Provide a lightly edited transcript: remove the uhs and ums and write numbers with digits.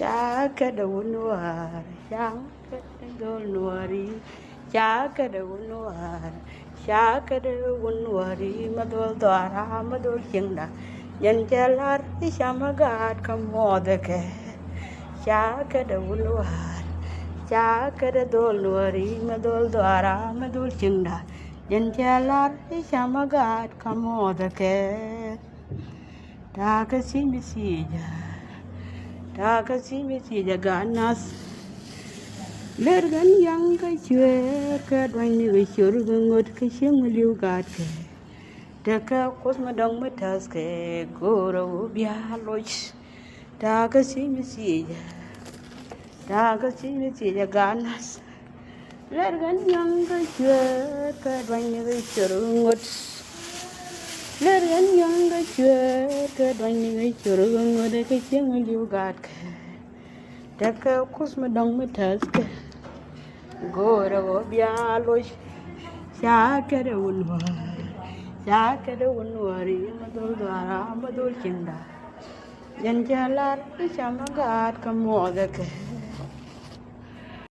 Shakada unwar, shakada dolwari, shakada unwar, shakada unwari, madol dwara, madol chinda, yanjalar, shamagat kamodake, shakada unwar, shakada dolwari, madol dwara, madol chinda, yanjalar, shamagat kamodake, takasimisija. Takasimisija ganas lergan yang ka chwer ka dwani we chur ngot ka shim liu gat ke taka kosma dong matas ke goro bia loch takasimisija ganas lergan yang ka chwer ka dwani we chur ngot lergan yang ka chwer ka dwani we chur ngot ka shim liu gat ke taka kusma dong matas ke gora bialo shakere unwari madul dwara madul chinda janjalar shamagat kamoda ke